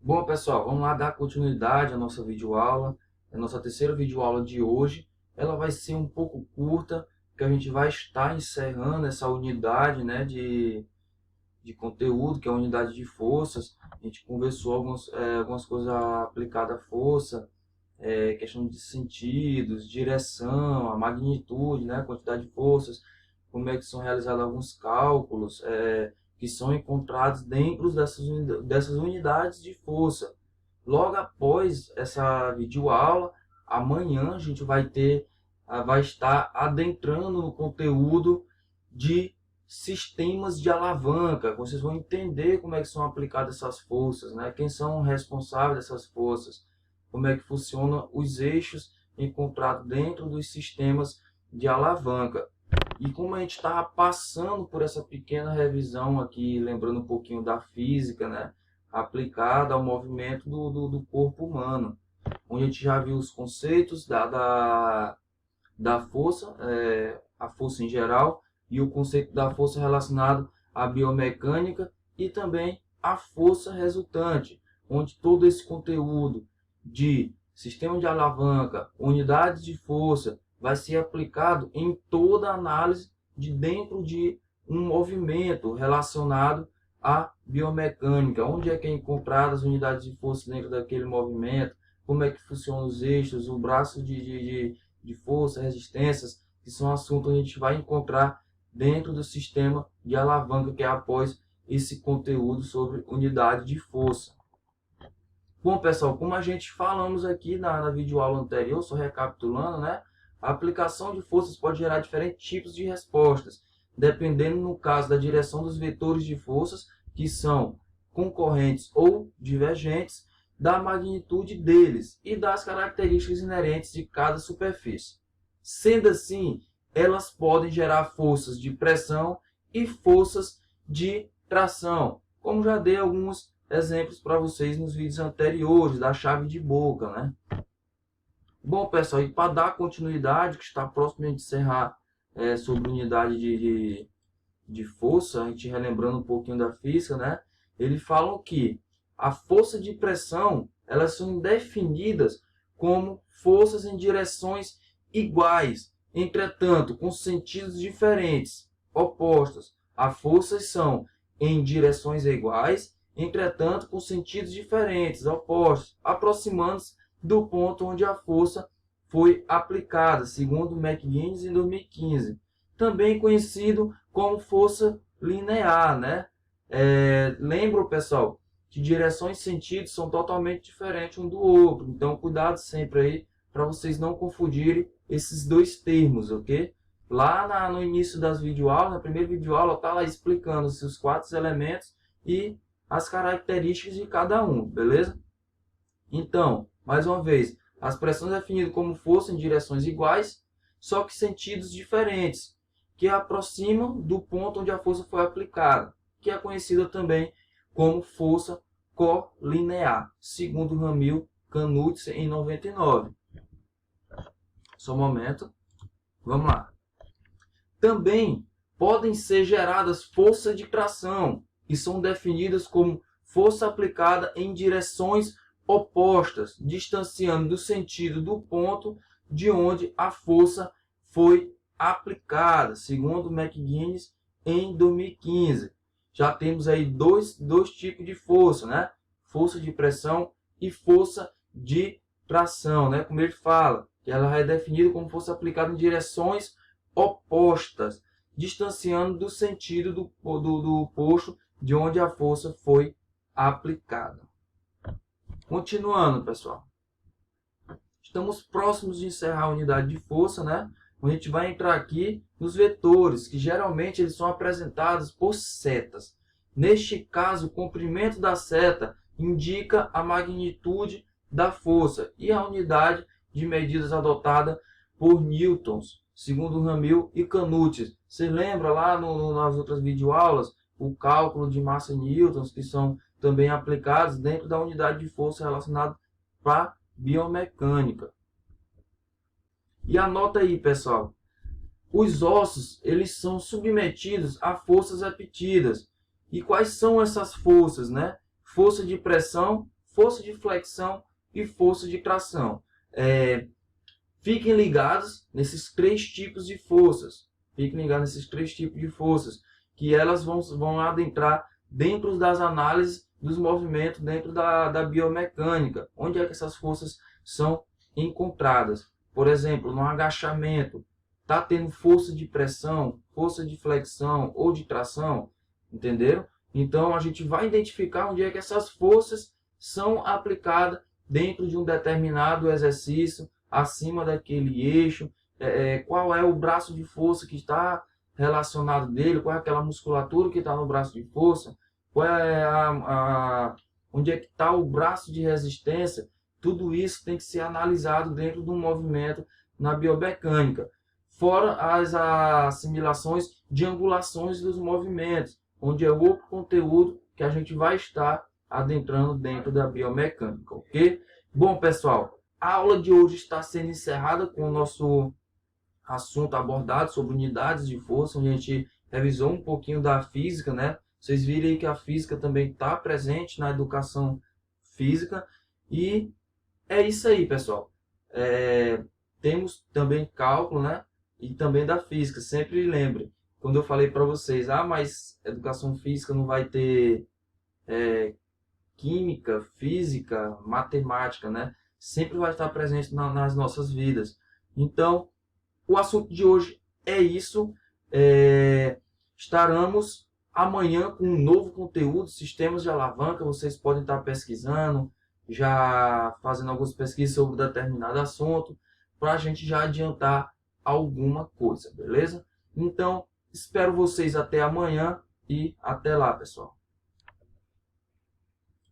Bom, pessoal, vamos lá dar continuidade à nossa videoaula. A nossa terceira videoaula de hoje, ela vai ser um pouco curta, porque a gente vai estar encerrando essa unidade, né, de conteúdo, que é a unidade de forças. A gente conversou algumas coisas aplicadas à força, questão de sentidos, direção, a magnitude, né, a quantidade de forças, como é que são realizados alguns cálculos, que são encontrados dentro dessas unidades de força. Logo após essa videoaula, amanhã a gente vai estar adentrando no conteúdo de sistemas de alavanca. Vocês vão entender como é que são aplicadas essas forças, né? Quem são responsáveis dessas forças, como é que funcionam os eixos encontrados dentro dos sistemas de alavanca. E como a gente estava passando por essa pequena revisão aqui, lembrando um pouquinho da física, né, aplicada ao movimento do corpo humano, onde a gente já viu os conceitos da força, a força em geral, e o conceito da força relacionado à biomecânica e também à força resultante, onde todo esse conteúdo de sistema de alavanca, unidades de força, vai ser aplicado em toda a análise de dentro de um movimento relacionado à biomecânica, onde é que é encontradas as unidades de força dentro daquele movimento, como é que funcionam os eixos, o braço de força, resistências, que são assuntos que a gente vai encontrar dentro do sistema de alavanca, que é após esse conteúdo sobre unidade de força. Bom, pessoal, como a gente falamos aqui na videoaula anterior, só recapitulando, né? A aplicação de forças pode gerar diferentes tipos de respostas, dependendo, no caso, da direção dos vetores de forças, que são concorrentes ou divergentes, da magnitude deles e das características inerentes de cada superfície. Sendo assim, elas podem gerar forças de pressão e forças de tração, como já dei alguns exemplos para vocês nos vídeos anteriores, da chave de boca, né? Bom, pessoal, e para dar continuidade, que está próximo de encerrar sobre unidade de força, a gente relembrando um pouquinho da física, né? Eles falam que a força de pressão, elas são definidas como forças em direções iguais, entretanto, com sentidos diferentes, opostos. As forças são em direções iguais, entretanto, com sentidos diferentes, opostos, aproximando-se do ponto onde a força foi aplicada, segundo McGuinness em 2015. Também conhecido como força linear, né? Lembro, pessoal, que direções e sentidos são totalmente diferentes um do outro. Então, cuidado sempre aí para vocês não confundirem esses dois termos, ok? Lá no início das videoaulas, na primeira videoaula, está lá explicando os 4 elementos e as características de cada um, beleza? Então, mais uma vez, as pressões definidas como força em direções iguais, só que sentidos diferentes, que aproximam do ponto onde a força foi aplicada, que é conhecida também como força colinear, segundo Ramil Canutze em 99. Só um momento. Vamos lá. Também podem ser geradas forças de tração, que são definidas como força aplicada em direções opostas, distanciando do sentido do ponto de onde a força foi aplicada, segundo McGuinness em 2015. Já temos aí dois tipos de força, né? Força de pressão e força de tração, né? Como ele fala, que ela é definida como força aplicada em direções opostas, distanciando do sentido do posto de onde a força foi aplicada. Continuando, pessoal. Estamos próximos de encerrar a unidade de força, né? A gente vai entrar aqui nos vetores, que geralmente eles são apresentados por setas. Neste caso, o comprimento da seta indica a magnitude da força e a unidade de medidas adotada por newtons, segundo Ramil e Canutze. Você lembra lá nas outras videoaulas o cálculo de massa em newtons, que são também aplicados dentro da unidade de força relacionada para biomecânica. E anota aí, pessoal, os ossos eles são submetidos a forças repetidas. E quais são essas forças, né? Força de pressão, força de flexão e força de tração. Fiquem ligados nesses 3 tipos de forças. Fiquem ligados nesses 3 tipos de forças, que elas vão adentrar dentro das análises dos movimentos dentro da biomecânica. Onde é que essas forças são encontradas? Por exemplo, no agachamento, está tendo força de pressão, força de flexão ou de tração, entenderam? Então a gente vai identificar onde é que essas forças são aplicadas dentro de um determinado exercício, acima daquele eixo, qual é o braço de força que está relacionado dele, qual é aquela musculatura que está no braço de força, qual é onde é que está o braço de resistência. Tudo isso tem que ser analisado dentro de um movimento na biomecânica. Fora as assimilações de angulações dos movimentos, onde é outro conteúdo que a gente vai estar adentrando dentro da biomecânica, ok? Bom, pessoal, a aula de hoje está sendo encerrada com o nosso assunto abordado sobre unidades de força, onde a gente revisou um pouquinho da física, né? Vocês viram aí que a física também está presente na educação física. E é isso aí, pessoal. Temos também cálculo, né? E também da física. Sempre lembre, quando eu falei para vocês, mas educação física não vai ter química, física, matemática, né? Sempre vai estar presente nas nossas vidas. Então, o assunto de hoje é isso. Estaremos amanhã com um novo conteúdo, sistemas de alavanca. Vocês podem estar pesquisando, já fazendo algumas pesquisas sobre determinado assunto, para a gente já adiantar alguma coisa, beleza? Então, espero vocês até amanhã e até lá, pessoal.